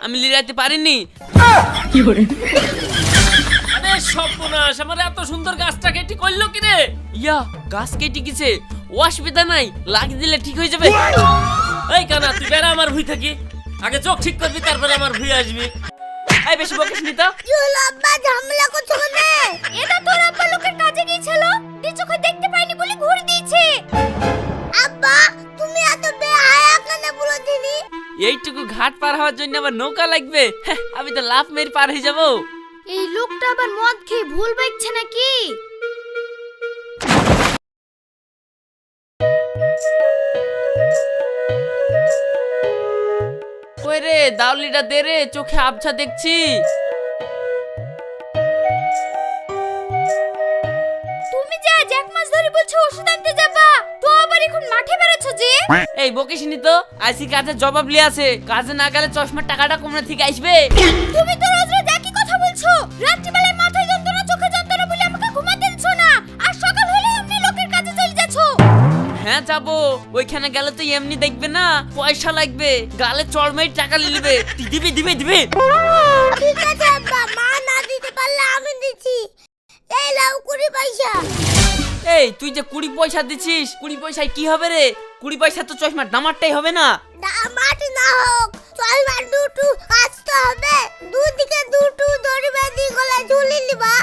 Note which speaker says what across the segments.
Speaker 1: আমি লিরাইতে পারিনি।
Speaker 2: আরে সর্বনাশ, আমার এত সুন্দর গাছটা কেটে করলো কি রে?
Speaker 1: ইয়া গাছ কেটে গেছে, অসুবিধা নাই, লাগিয়ে দিলে ঠিক হয়ে যাবে।
Speaker 2: এই কানা তুই বেড়া আমার ভুই থাকি, আগে চোখ ঠিক করবি তারপরে আমার ভুই আসবি।
Speaker 1: এই বেশি বকিস নি তো।
Speaker 3: আব্বা ঝামেলা করছো কেন? এটা তোর আব্বা লোকের কাজে গিয়েছিল, চোখে দেখতে পাইনি বলে ঘুরে দিয়েছে। আব্বা তুমি এত বেহায়া কেন বলে দিনি?
Speaker 1: এইটুকু ঘাট পার হওয়ার জন্য আবার নৌকা লাগবে? আমি তো লাফ মেরে পার হয়ে যাবো।
Speaker 3: এই লোকটা আবার মদ খেয়ে ভুল বাইছে নাকি?
Speaker 1: কই রে দাউলিটা দে রে, চোখে আবছা দেখছি।
Speaker 3: তুমি যে আজ এক মাস ধরে বলছো ওষুধ আনতে যাবা, তো আবার এখন মাঠে বেরোছো যে?
Speaker 1: এই বকিস নি তো, আইসি কাজের জবাব লিয়ে আছে, কাজে না গেলে চশমার টাকাটা কোমরে থেকে আসবে।
Speaker 3: তুমি তো রোজ রোজ একই কথা বলছো। রাত্রিবেলায় মাথায় যন্ত্রণা, চোখে যন্ত্রণা বলে আমাকে ঘুমাতে দিচ্ছ না, আর সকাল হলে এমনি লোকের কাছে চলে যাচ্ছো।
Speaker 1: হ্যাঁ যাবো, ওইখানে গেলে তো এমনি দেখবে না, পয়সা লাগবে, গালে চড়মেই টাকা দিবে। দিবে দিবে দিবে।
Speaker 3: ঠিক আছে আব্বা, মা না দিতে পারলে আমি দিচ্ছি। এই লাও 20 পয়সা।
Speaker 1: এই তুই যে 20 পয়সা দিছিস, 20 পয়সায় কি হবে রে? 20 পয়সা তো চশমার দামারটাই হবে না।
Speaker 3: দামাট না হোক, চলবার দুটো আসতে হবে, দুদিকে দুটো দড়ি বেঁধে গলায় ঝুলিয়ে নিবা।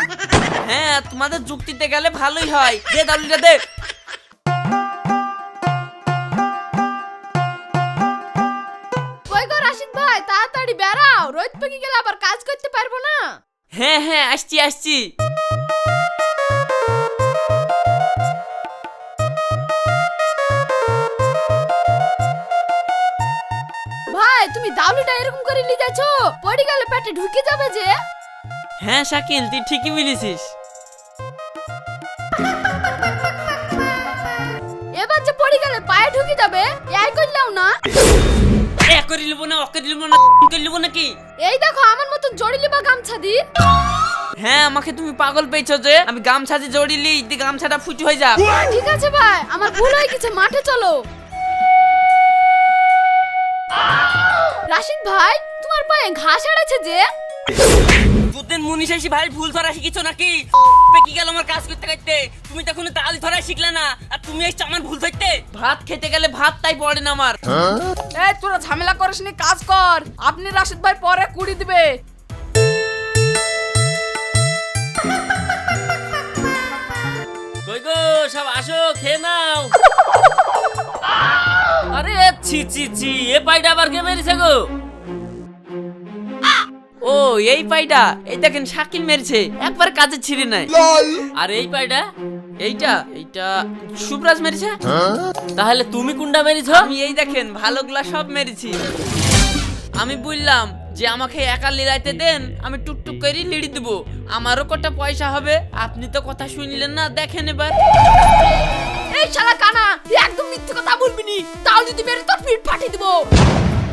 Speaker 1: হ্যাঁ তোমাদের যুক্তিতে গেলে ভালোই হয়। দে দাউলিটা দে।
Speaker 4: কই গো রাশিদ ভাই, তাড়াতাড়ি বেরাও, রোদ পেকে গেলে আবার কাজ করতে পারবো না।
Speaker 1: হ্যাঁ হ্যাঁ আসছি আসছি।
Speaker 4: ভাই তুমি দাউলিটা এরকম করে নিয়ে যাচ্ছো, পড়ে গেলে পেটে ঢুকে যাবে যে।
Speaker 1: হ্যাঁ শাকিল তুই ঠিকই বলেছিস।
Speaker 4: এবার যে পড়ে গেলে পায়ে ঢুকে যাবে, এই করলাও না।
Speaker 1: এ করে লিব না, অকে লিব না, করে লিব নাকি?
Speaker 4: এই দেখো আমার মতন জড়িলি বা গামছা দি।
Speaker 1: হ্যাঁ আমাকে তুমি পাগল পেয়েছো যে, আমি গামছা দিয়ে জড়িলি দি গামছাটা ফুটি হয়ে যা।
Speaker 4: ঠিক আছে ভাই, আমার ভুল হয়ে গেছে, মাঠে চলো। রাশিদ ভাই তোমার পায়ে ঘাস আড়াছে যে।
Speaker 1: দুদিন মুনিশ এসে ভাই ভুল ধরা শিখিছো নাকি? পেকি গেল আমার কাজ করতে করতে, তুমি তখন তাল ধরা শিখলে না, আর তুমি এসে আমার ভুল ধরতে। ভাত খেতে গেলে ভাত তাই পড়ে না আমার।
Speaker 4: এই তোরা ঝামেলা করিস নি, কাজ কর। আপনি রাশিদ ভাই পরে কুড়ি দিবে।
Speaker 2: কই গো সব আসো, খেয়ে নাও। আরে ছি ছি ছি, এ পাইটা আবার কে মেরেছে গো?
Speaker 1: ও এই পাইটা, এই দেখেন শাকিল মেরেছে, একবার কাজে ছিঁড়ে নাই।
Speaker 2: আর এই পাইটা?
Speaker 1: এইটা এইটা সুব্রাজ মেরেছে।
Speaker 2: তাহলে তুমি কোনটা মেরেছো?
Speaker 1: আমি এই দেখেন ভালোগুলা সব মেরেছি। আমি বললাম যে আমাকে একা লিড়াইতে দেন, আমি টুকটুক করে লিড়ি দিব, আমারও কটা পয়সা হবে। আপনি তো কথা শুনলেন না, দেখেন এবার।
Speaker 4: এই শালা কানা, তুই একদম মিথ্যে কথা বলবি নি, তাও যদি মেরে তোর পিঠ ফাটিয়ে দিব।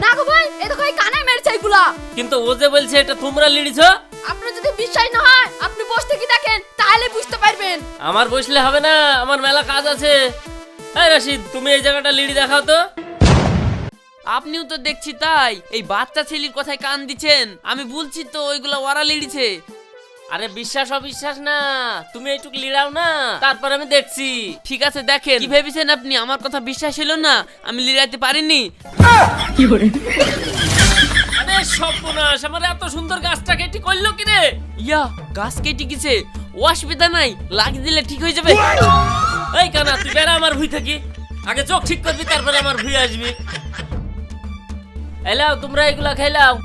Speaker 4: না গো ভাই, এ দেখো এই কানাই মেরেছে এগুলা।
Speaker 2: কিন্তু ও যে বলছে এটা তোমরা লিড়িছো।
Speaker 4: আপনার যদি বিশ্বাস না হয় আপনি বসে থেকে দেখেন, তাহলে বুঝতে পারবেন।
Speaker 2: আমার বসলে হবে না, আমার মেলা কাজ আছে। এই রাশিদ তুমি এই জায়গাটা লিড়ি দেখাও তো।
Speaker 1: আপনিও তো দেখছি তাই, এই বাচ্চা ছেলের কথায় কান দিচ্ছেন। আমি বলছি তো ওইগুলা ওরা লিড়িছে।
Speaker 2: আরে বিশ্বাস অবিশ্বাস না, তুমি এইটুকু লিড়াও না, তারপর আমি দেখছি।
Speaker 1: ঠিক আছে দেখেন। কি ভেবেছেন আপনি আমার কথা বিশ্বাস হলো না? আমি লিড়াইতে পারিনি।
Speaker 2: আরে সর্বনাশ, আমার এত সুন্দর গাছটা কেটে করলো কি রে?
Speaker 1: ইয়া গাছ কেটে গেছে, অসুবিধা নাই, লাগিয়ে দিলে ঠিক হয়ে যাবে।
Speaker 2: এই কানা তুই বেড়া আমার ভুই থাকি, আগে চোখ ঠিক করবি তারপরে আমার ভুই আসবি। এলাও তোমরা এগুলা খেলাও।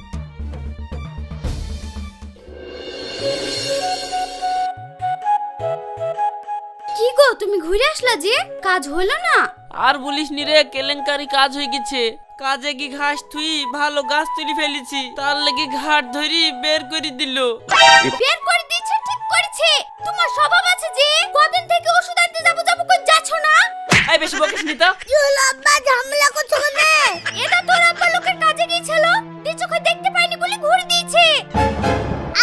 Speaker 3: কি গো তুমি ঘুরে আসলা যে, কাজ হলো না?
Speaker 1: আর বলিস নি রে, কেলেঙ্কারি কাজ হয়ে গেছে। কাজে কি ঘাস থুই ভালো গাছ তুলি ফেলেছি, তার লাগি ঘাট ধরি বের করে দিল।
Speaker 3: বের করে দিয়েছে, ঠিক করেছে। তোমার স্বভাব আছে যে, কদিন থেকে ওষুধ আনতে যাবো যাবো করে যাচ্ছ না।
Speaker 1: এই বেশি বকিস নি তো।
Speaker 3: আব্বা ঝামেলা করছো কেন? এটা তোর আব্বা লোকের কাজে গিয়েছিল, চোখে দেখতে পাইনি বলে ঘুরে দিয়েছে।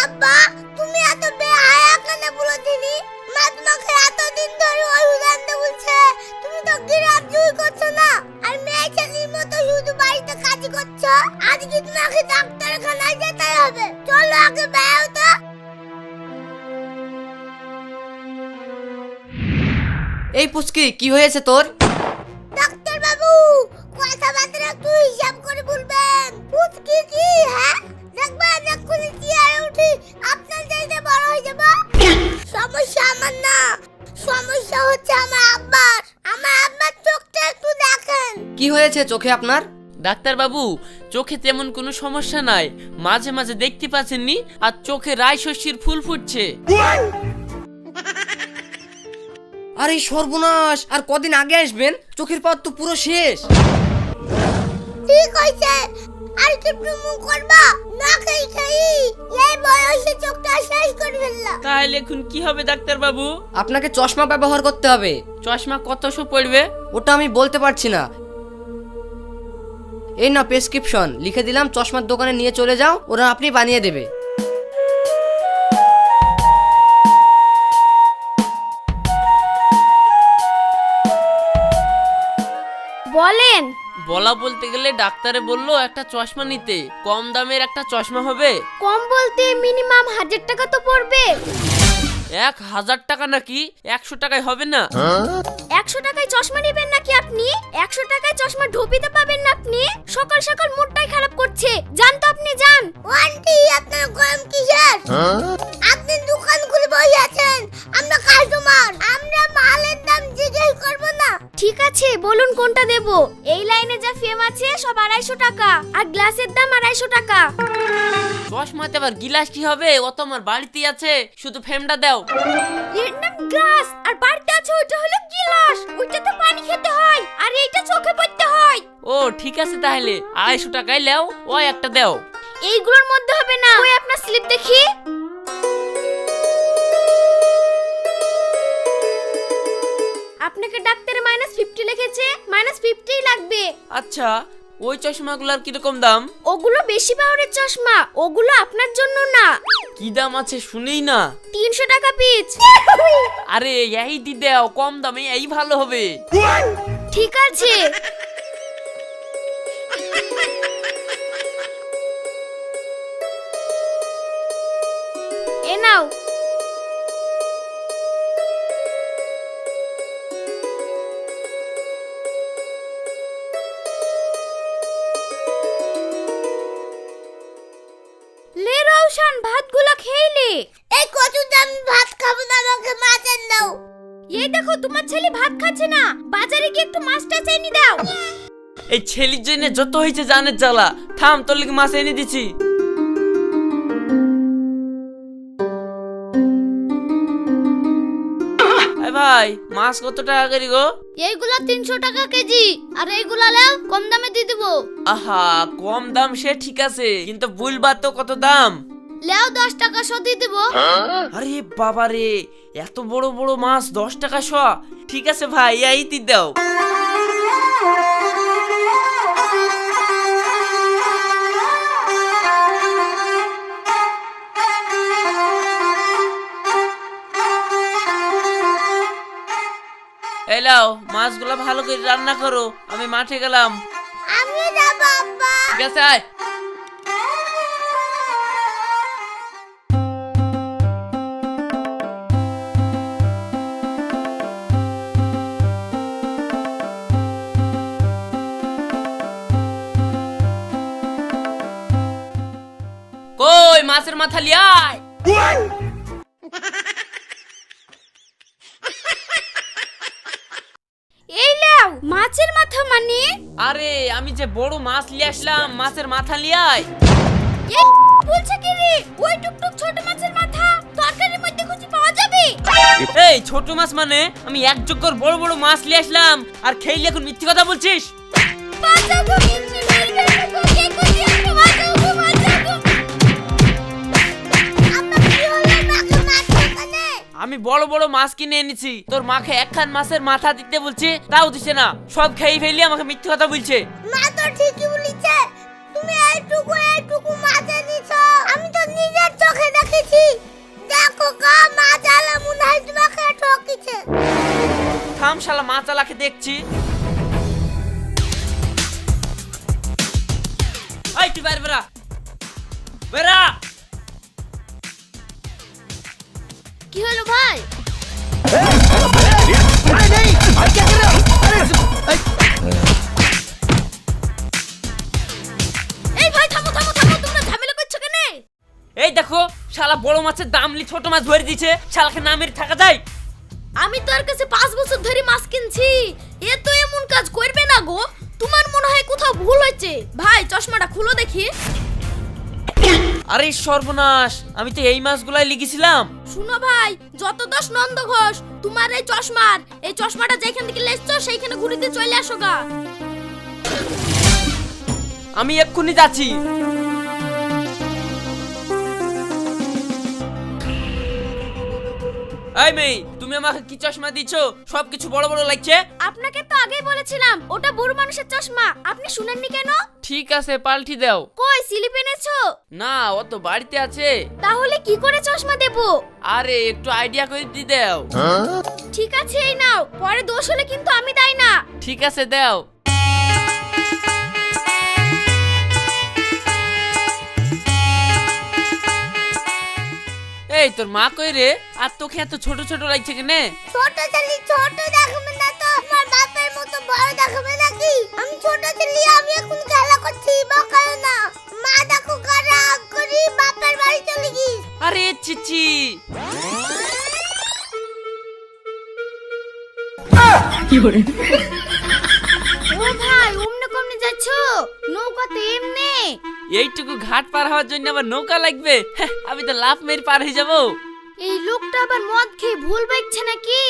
Speaker 3: আব্বা তুমি এত বেহায়া কেন বলে দিনি? মা তোমাকে এতদিন ধরে ওষুধ আনতে বলছে, তুমি তো গ্রাহ্যই করছো না, আর মেয়ে ছেলের মতো শুধু বাড়িতে কাজ করছো। আজকে তোমাকে ডাক্তারের ডাক্তারখানায় যেতে হবে, চলো আগে বেরো তো।
Speaker 5: এই পুচকি কি হয়েছে তোর?
Speaker 3: ডাক্তার বাবু, কথাবার্তা একটু হিসাব করে বলবেন। পুচকি কি হ্যাঁ দেখবেন এক্ষুনি চেয়ারে উঠি আপনার চাইতে বড় হয়ে যাব। সমস্যা আমার না, সমস্যা হচ্ছে আমার আব্বার। আমার আব্বার চোখটা একটু দেখেন।
Speaker 5: কি হয়েছে চোখে আপনার?
Speaker 1: ডাক্তার বাবু, চোখে তেমন কোনো সমস্যা নাই, মাঝে মাঝে দেখতে পাচ্ছেননি আর চোখে রায় শস্যের ফুল ফুটছে।
Speaker 5: আরে সর্বনাশ, আর কদিন আগে আসবেন? চোখের পাওয়ার তো পুরো শেষ।
Speaker 3: ঠিক হইছে, আর কি প্রমো করবা না খাই খাই এই বয়সে চোখটা শেষ করে ফেললা।
Speaker 1: তাহলে এখন কি হবে ডাক্তার বাবু?
Speaker 5: আপনাকে চশমা ব্যবহার করতে হবে।
Speaker 1: চশমা কতশো পড়বে?
Speaker 5: ওটা আমি বলতে পারছি না। এই না প্রেসক্রিপশন লিখে দিলাম, চশমার দোকানে নিয়ে চলে যাও, ওরা আপনি বানিয়ে দেবে।
Speaker 3: বলেন।
Speaker 1: বলা বলতে গেলে ডাক্তারে বললো একটা চশমা নিতে, কম দামের একটা চশমা হবে।
Speaker 3: কম বলতে মিনিমাম 1000 টাকা তো পড়বে।
Speaker 1: 1000 টাকা নাকি? 100 টাকায় হবে না?
Speaker 3: 100 টাকায় চশমা নেবেন নাকি আপনি? 100 টাকায় চশমা ঢোপিতে পাবেন না আপনি। সকাল সকাল মুডটাই খারাপ করছে, জান তো আপনি যান। আন্টি আপনার গরম কিসের? আপনি দোকান খুলে বসে আছেন, আমরা কাস্টমার, আমরা মালের দাম জিজ্ঞেস করব না। ঠিক আছে বলুন কোনটা দেব? এই লাইনে যা ফেম আছে সব 250 টাকা, আর গ্লাসের দাম 250 টাকা।
Speaker 1: চশমাতে আবার গিলাস কি হবে? ও তো আমার বাড়িতেই আছে, শুধু ফ্রেমটা দাও।
Speaker 3: এর নাম গ্লাস, আর বাড়িতে আছে ওইটা হলো গিলাস। ওইটাতে পানি খেতে হয় আর এইটা চোখে পড়তে হয়।
Speaker 1: ও ঠিক আছে, তাহলে 250 টাকায় লেও, ও একটা দাও।
Speaker 3: এইগুলোর মধ্যে হবে না। ওই আপনার স্লিপ দেখি। আপনাকে ডাক্তারে -50 লিখেছে, -50ই লাগবে।
Speaker 1: আচ্ছা, ওই চশমাগুলোর কিরকম দাম?
Speaker 3: ওগুলো বেশি পাওয়ারের চশমা, ওগুলো আপনার জন্য না।
Speaker 1: কি দাম আছে শুনেই না।
Speaker 3: 300 টাকা পিস।
Speaker 1: আরে এই দি দাও, কম দামে এই ভালো হবে।
Speaker 3: ঠিক আছে। এ নাও। লে রওশন, ভাতগুলো খেইলে। এই কত দাম ভাত খাবো না, আমাকে মাছ এনে দাও। এই দেখো তোমার ছেলে ভাত খাচ্ছে না, বাজারে গিয়ে একটু মাছটা এনে দাও।
Speaker 1: এই ছেলের জন্য যত হয়েছে জানের জ্বালা। থাম, তোর লিগে মাছ এনে দিছি। ভাই, মাছ কত টাকা করে গো?
Speaker 3: এইগুলা 300 টাকা কেজি, আর এইগুলা লাও কম দামে দিয়ে দেব।
Speaker 1: আহা, কম দাম সে ঠিক আছে, কিন্তু বুলবা তো কত দাম?
Speaker 3: লাও 10 টাকা শো দিয়ে দেব।
Speaker 1: আরে বাবা রে, এত বড় বড় মাছ 10 টাকা শ? ঠিক আছে ভাই, এই দি দাও। এলাও, মাছগুলো ভালো করে রান্না করো, আমি মাঠে গেলাম।
Speaker 3: আমি যাব আব্বা।
Speaker 1: ঠিক আছে, আয়। কই মাছের মাথা লিয়ায়।
Speaker 3: এই লাও মাছের মাথা মানে?
Speaker 1: আরে আমি যে বড় মাছ লিয়ে আসলাম, মাছের মাথা লিয়ায়।
Speaker 3: এই বলছে কি রে, ওই টুকটুক ছোট মাছের মাথা তরকারির মধ্যে খুঁজে পাওয়া যাবে?
Speaker 1: এই ছোট মাছ মানে? আমি এক জোকর বড় বড় মাছ লিয়ে আসলাম, আর খেইলে এখন মিথ্যে কথা বলছিস?
Speaker 3: বাঁচাবো, মিষ্টি মেরে ফেলবো, কে কোথায় আছে? বাঁচাবো, বাঁচাবো। আম্মা কি হলো, মাকে মারছো কেন?
Speaker 1: আমি বড় বড় মাছ কিনে এনেছি, তোর মাকে একখান মাছের মাথা দিতে বলছি, তাও দিছে না, সব খেয়ে ফেলি আমাকে মিথ্যে কথা বলছে।
Speaker 3: মা তো ঠিকই বলেছে, তুমি এইটুকু মাছ এনেছো, আমি তো নিজের চোখে দেখেছি। দেখো গা, মাছ আলা মনে হয় তোমাকে ঠকিছে।
Speaker 1: থাম শালা, মাছ আলাকে দেখছি। এই তুই বাইরে বেরা। বেরা।
Speaker 3: কি হলো ভাই? এই ভাই থামো থামো থামো, তোমরা ঝামেলা করছো কেন?
Speaker 1: এই দেখো শালা বড় মাছের দামলি ছোট মাছ ধরে দিছে, শালাকে না মেরে থাকা যায়?
Speaker 3: আমি তোর কাছে 5 বছর ধরে মাছ কিনছি, এ তো এমন কাজ করবে না গো। তোমার মনে হয় কোথাও ভুল হয়েছে। ভাই চশমাটা খুলো দেখি।
Speaker 1: আরে সর্বনাশ, আমি তো এই মাছগুলাই লিখেছিলাম।
Speaker 3: শুনো ভাই, যত দোষ নন্দ ঘোষ, তোমার এই চশমাটা যেখান থেকে লেসছো সেইখানে ঘুরিতে চলে আসো গা।
Speaker 1: আমি এক্ষুনি যাচ্ছি। এই মেয়ে, তুমি আমাকে কি চশমা দিছো? সবকিছু বড় বড় লাগছে।
Speaker 3: আপনাকে তো আগেই বলেছিলাম ওটা বুড়ো মানুষের চশমা, আপনি শুনেননি কেন?
Speaker 1: ঠিক আছে, পাল্টি দাও।
Speaker 3: কই স্লিপ এনেছো?
Speaker 1: না, ও তো বাড়িতে আছে।
Speaker 3: তাহলে কি করে চশমা দেবো?
Speaker 1: আরে একটু আইডিয়া করে দি দাও।
Speaker 3: ঠিক আছে এই নাও, পরে দোষ হলে কিন্তু আমি দাই না।
Speaker 1: ঠিক আছে দাও। এই তোর মা কই রে? আর তোকে এত ছোট ছোট লাগছে কেনে?
Speaker 3: ছোট ছেলে ছোট দেখাবে না তো আমার বাপের মতো বড় দেখাবে নাকি? আমি ছোট ছেলে, আমি এখন খেলা করছি, বকায় না। মা দেখো রাগ করি বাপের বাড়ি চলে গিস।
Speaker 1: আরে চিচি,
Speaker 3: ও ভাই ওমনে কমনে যাচ্ছো? নৌকাতে এমনে?
Speaker 1: এইটুকু ঘাট পার হওয়ার জন্য আবার নৌকা লাগবে? হ্যাঁ, আমি তো লাফ মেরে পার হয়ে যাবো।
Speaker 3: এই লোকটা আবার মদ খেয়ে ভুল বাইছে নাকি?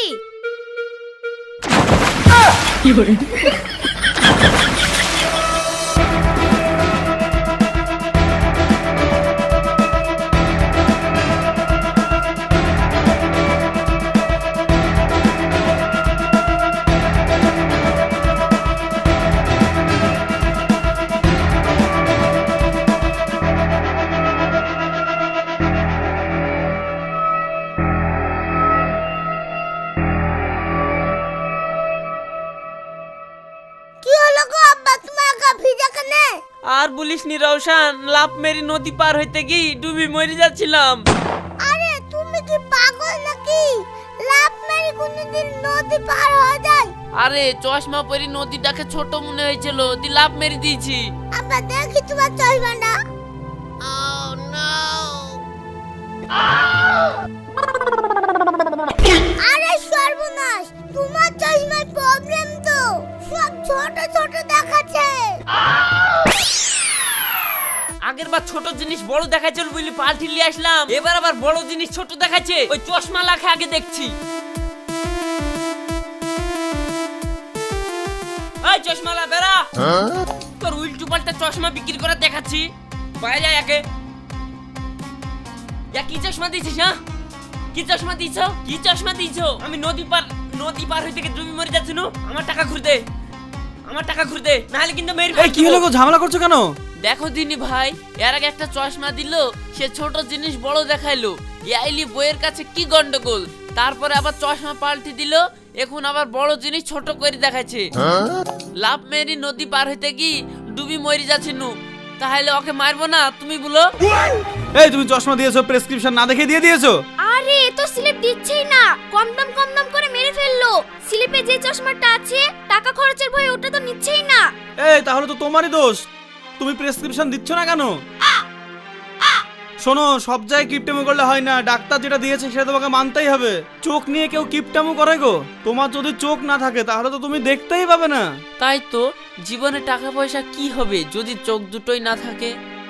Speaker 3: কি হলো গো আব্বা, তোমার গা ভিজা কেন?
Speaker 1: আর বলিস নি রওশন, লাফ মেরে নদী পার হইতে গিয়ে ডুবি মরে যাচ্ছিলাম।
Speaker 3: আরে তুমি কি পাগল নাকি? লাফ মেরে কোনদিন নদী পার হওয়া যায়?
Speaker 1: আরে চশমা পরি নদীটাকে ছোট মনে হয়েছিল, দি লাফ মেরে দিয়েছি।
Speaker 3: আব্বা দেখি তোমার চশমাটা। আরে সর্বনাশ, তোমার চশমার প্রবলেম তো, সব ছোট ছোট দেখাচ্ছে।
Speaker 1: আগের বার ছোট জিনিস বড় দেখাচ্ছিল বলি পাল্টি নিয়ে আসলাম, এবার আবার বড় জিনিস ছোট দেখাচ্ছে। ওই চশমা লাখে আগে দেখছি। এই চশমালা বেরা, তোর উল্টো পাল্টা চশমা বিক্রি করে দেখাচ্ছি। বাইরে আয় একে। কি চশমা দিয়েছিস? হ্যাঁ, কি চশমা দিয়েছ? কি চশমা দিয়েছ? আমি নদী পার হইতে গিয়ে ডুবি মরে যাচ্ছি। আমার টাকা ঘুরে দে, আমার টাকা ঘুরে দে, নাহলে কিন্তু মেরে
Speaker 6: এই কি হলো গো, ঝামেলা করছো কেন?
Speaker 1: দেখো দিনি ভাই, এর আগে একটা চশমা দিল, সে ছোট জিনিস বড় দেখাইলো। আইলি বইয়ের কাছে কি গন্ডগোল। তারপরে আবার চশমা পাল্টি দিল, এখন আবার বড় জিনিস ছোট করে দেখাচ্ছে। লাভ মেরি নদী পার হইতে কি ডুবি মরে যাচ্ছি। তাহলে ওকে মারবো না, তুমি বলো?
Speaker 6: এই তুমি চশমা দিয়েছো, প্রেসক্রিপশন না দেখে দিয়ে দিয়েছো?
Speaker 3: আরে এ তো স্লিপ দিচ্ছেই না, কম দাম করে মেরে ফেললো। স্লিপে যে চশমাটা আছে টাকা খরচের ভয়ে ওটা তো নিচ্ছেই না।
Speaker 6: এই তাহলে তো তোমারই দোষ, তুমি প্রেসক্রিপশন দিচ্ছ না কেন? শোনো, সব জায়গায় কিপটামো করলে হয় না, ডাক্তার যেটা দিয়েছে সেটা তোমাকে মানতেই হবে। চোখ নিয়ে কেউ কিপটামো করে গো? তোমার যদি চোখ না থাকে তাহলে তো তুমি দেখতেই পাবে না।
Speaker 1: তাই তো, জীবনে টাকা পয়সা কি হবে যদি চোখ দুটোই না থাকে?